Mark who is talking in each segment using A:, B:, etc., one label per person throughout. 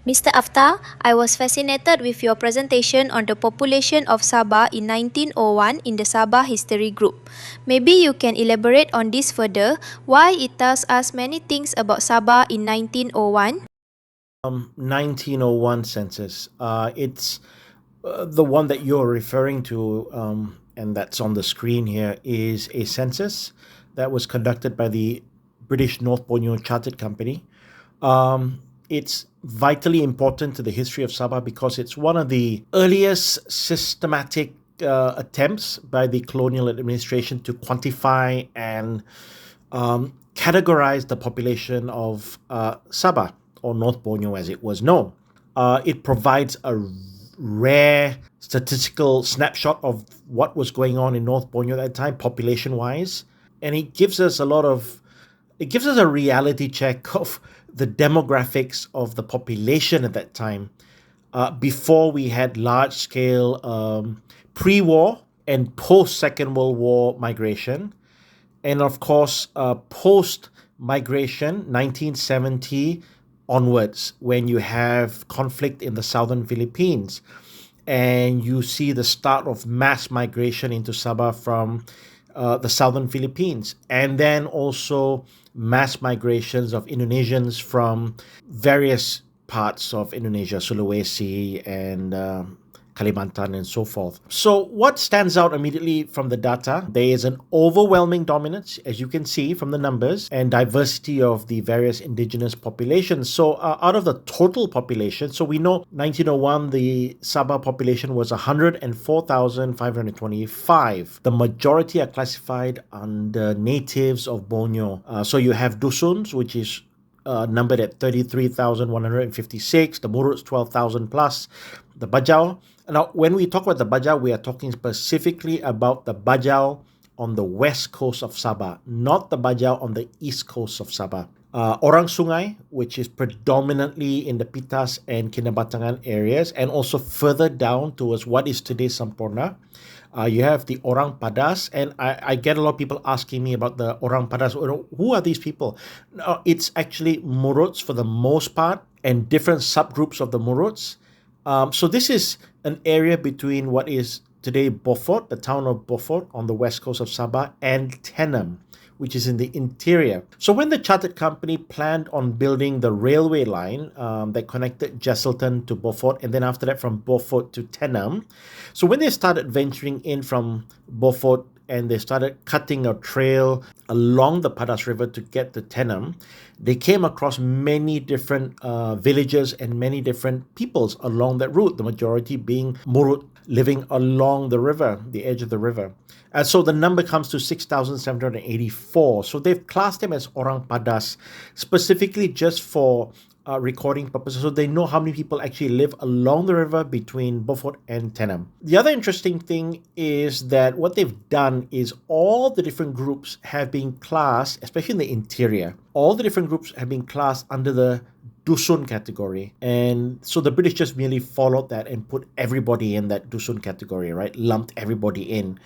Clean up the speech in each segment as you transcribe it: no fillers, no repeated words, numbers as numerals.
A: Mr. Aftar, I was fascinated with your presentation on the population of Sabah in 1901 in the Sabah History Group. Maybe you can elaborate on this further, why it tells us many things about Sabah in 1901?
B: 1901 census. It's the one that you're referring to, and that's on the screen here, is a census that was conducted by the British North Borneo Chartered Company. It's vitally important to the history of Sabah because it's one of the earliest systematic attempts by the colonial administration to quantify and categorize the population of Sabah, or North Borneo as it was known. It provides a rare statistical snapshot of what was going on in North Borneo at that time, population wise. And it gives us a reality check of the demographics of the population at that time, before we had large scale pre-war and post Second World War migration, and of course post migration 1970 onwards, when you have conflict in the southern Philippines and you see the start of mass migration into Sabah from the southern Philippines, and then also mass migrations of Indonesians from various parts of Indonesia, Sulawesi and Kalimantan and so forth. So, what stands out immediately from the data? There is an overwhelming dominance, as you can see from the numbers, and diversity of the various indigenous populations. So, out of the total population, so we know 1901, the Sabah population was 104,525. The majority are classified under natives of Borneo. So, you have Dusuns, which is numbered at 33,156, the Muruts 12,000 plus, the Bajau. Now, when we talk about the Bajau, we are talking specifically about the Bajau on the west coast of Sabah, not the Bajau on the east coast of Sabah. Orang Sungai, which is predominantly in the Pitas and Kinabatangan areas, and also further down towards what is today Samporna. You have the Orang Padas, and I get a lot of people asking me about the Orang Padas. Who are these people? It's actually Muruts for the most part, and different subgroups of the Muruts. So this is an area between what is today Beaufort, the town of Beaufort on the west coast of Sabah, and Tenem, which is in the interior. So when the chartered company planned on building the railway line that connected Jesselton to Beaufort, and then after that from Beaufort to Tenem, so when they started venturing in from Beaufort and they started cutting a trail along the Padas River to get to Tenem, they came across many different villages and many different peoples along that route, the majority being Murut living along the river, the edge of the river. And so the number comes to 6,784. So they've classed them as Orang Padas specifically just for recording purposes, so they know how many people actually live along the river between Beaufort and Tenem. The other interesting thing is that what they've done is all the different groups have been classed, especially in the interior, all the different groups have been classed under the Dusun category. And so the British just merely followed that and put everybody in that Dusun category, right? Lumped everybody in.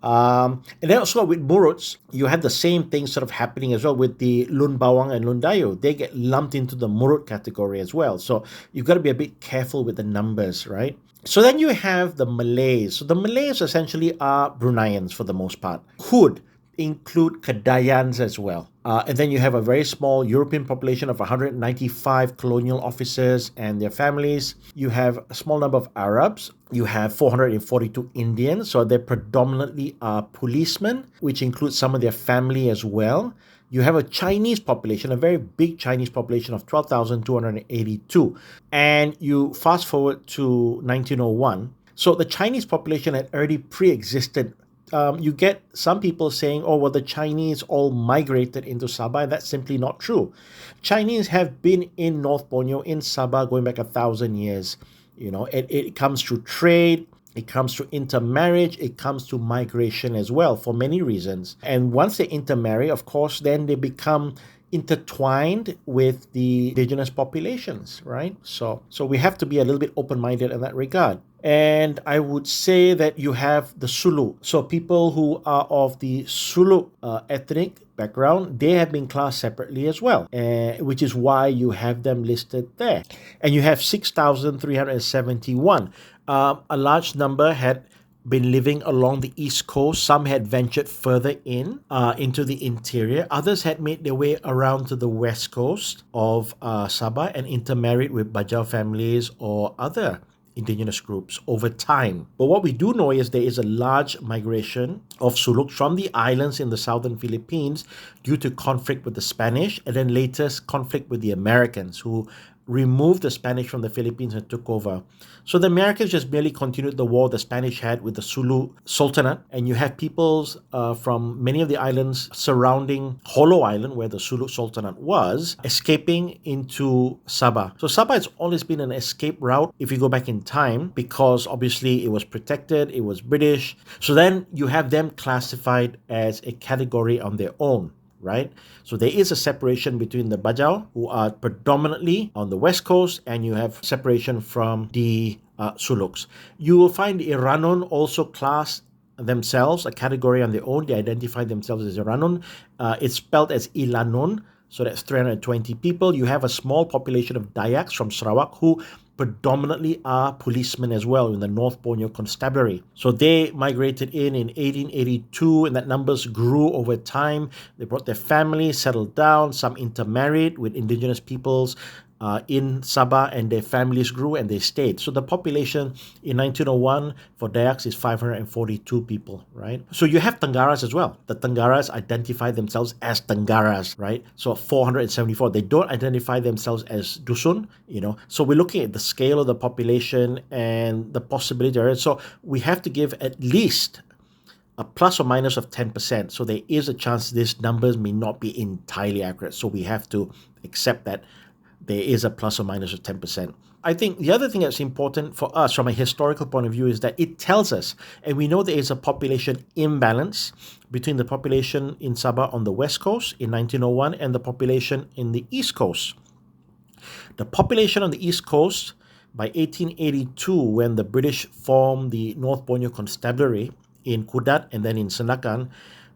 B: And then also with Muruts, you had the same thing sort of happening as well with the Lun Bawang and Lun Dayu. They get lumped into the Murut category as well. So you've got to be a bit careful with the numbers, right? So then you have the Malays. So the Malays essentially are Bruneians for the most part. Could include Kadayans as well. And then you have a very small European population of 195 colonial officers and their families. You have a small number of Arabs. You have 442 Indians, so they're predominantly policemen, which includes some of their family as well. You have a Chinese population, a very big Chinese population of 12,282. And you fast forward to 1901. So the Chinese population had already pre-existed. You get some people saying, oh, well, the Chinese all migrated into Sabah. That's simply not true. Chinese have been in North Borneo, in Sabah, going back 1,000 years. You know, it comes through trade, it comes through intermarriage, it comes to migration as well for many reasons. And once they intermarry, of course, then they become intertwined with the indigenous populations, right? So we have to be a little bit open-minded in that regard. And I would say that you have the Sulu. So people who are of the Sulu ethnic background, they have been classed separately as well, which is why you have them listed there. And you have 6,371. A large number had been living along the east coast. Some had ventured further into the interior. Others had made their way around to the west coast of Sabah and intermarried with Bajau families or other indigenous groups over time. But what we do know is there is a large migration of Suluk from the islands in the southern Philippines due to conflict with the Spanish and then later conflict with the Americans who removed the Spanish from the Philippines and took over. So the Americans just merely continued the war the Spanish had with the Sulu Sultanate, and you have peoples from many of the islands surrounding Holo Island, where the Sulu Sultanate was, escaping into Sabah. So Sabah has always been an escape route if you go back in time, because obviously it was protected, it was British. So then you have them classified as a category on their own, right? So there is a separation between the Bajau, who are predominantly on the west coast, and you have separation from the Suluks. You will find the Iranon also class themselves a category on their own. They identify themselves as Iranon. It's spelled as Ilanon, so that's 320 people. You have a small population of Dayaks from Sarawak who predominantly are policemen as well in the North Borneo Constabulary. So they migrated in 1882, and that numbers grew over time. They brought their families, settled down, some intermarried with indigenous peoples in Sabah, and their families grew and they stayed. So the population in 1901 for Dayaks is 542 people, right? So you have Tenggaras as well. The Tenggaras identify themselves as Tenggaras, right? So 474. They don't identify themselves as Dusun, So we're looking at the scale of the population and the possibility. Right? So we have to give at least a plus or minus of 10%. So there is a chance these numbers may not be entirely accurate. So we have to accept that there is a plus or minus of 10%. I think the other thing that's important for us from a historical point of view is that it tells us, and we know there is a population imbalance between the population in Sabah on the west coast in 1901 and the population in the east coast. The population on the east coast by 1882, when the British formed the North Borneo Constabulary in Kudat and then in Senakan,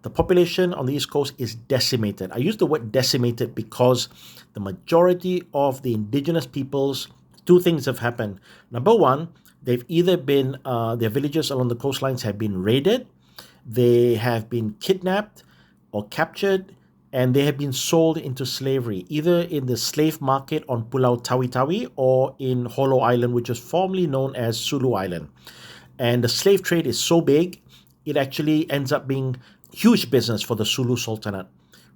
B: the population on the East Coast is decimated. I use the word decimated because the majority of the indigenous peoples, two things have happened. Number one, they've either been, their villages along the coastlines have been raided, they have been kidnapped or captured, and they have been sold into slavery, either in the slave market on Pulau Tawi-Tawi or in Holo Island, which was formerly known as Sulu Island. And the slave trade is so big, it actually ends up being huge business for the Sulu Sultanate,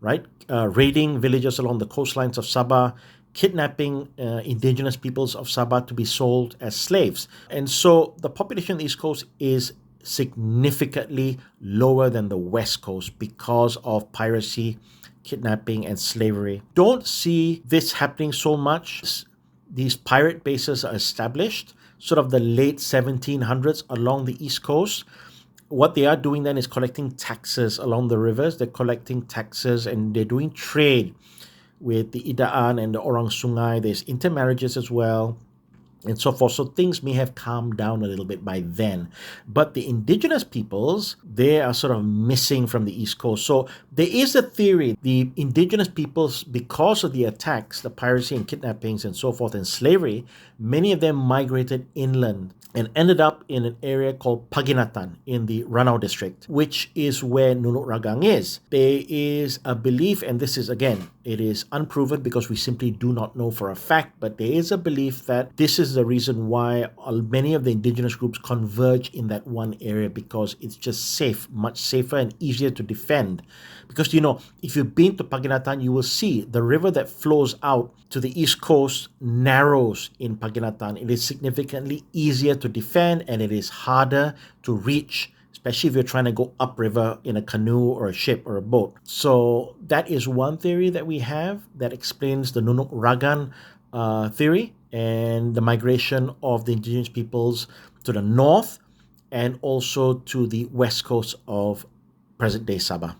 B: right? Raiding villages along the coastlines of Sabah, kidnapping indigenous peoples of Sabah to be sold as slaves. And so the population on the East Coast is significantly lower than the West Coast because of piracy, kidnapping, and slavery. Don't see this happening so much. These pirate bases are established sort of the late 1700s along the East Coast. What they are doing then is collecting taxes along the rivers. They're collecting taxes and they're doing trade with the Idaan and the Orang Sungai. There's intermarriages as well, and so forth. So things may have calmed down a little bit by then. But the indigenous peoples, they are sort of missing from the East Coast. So there is a theory the indigenous peoples, because of the attacks, the piracy and kidnappings and so forth, and slavery, many of them migrated inland and ended up in an area called Paginatan in the Ranau district, which is where Nunuk Ragang is. There is a belief, and this is, again, it is unproven because we simply do not know for a fact, but there is a belief that this is the reason why many of the indigenous groups converge in that one area, because it's just safe, much safer and easier to defend. Because, if you've been to Paginatan, you will see the river that flows out to the east coast narrows in Paginatan. It is significantly easier to defend and it is harder to reach, especially if you're trying to go upriver in a canoe or a ship or a boat. So that is one theory that we have that explains the Nunuk Ragan theory and the migration of the indigenous peoples to the north and also to the west coast of present-day Sabah.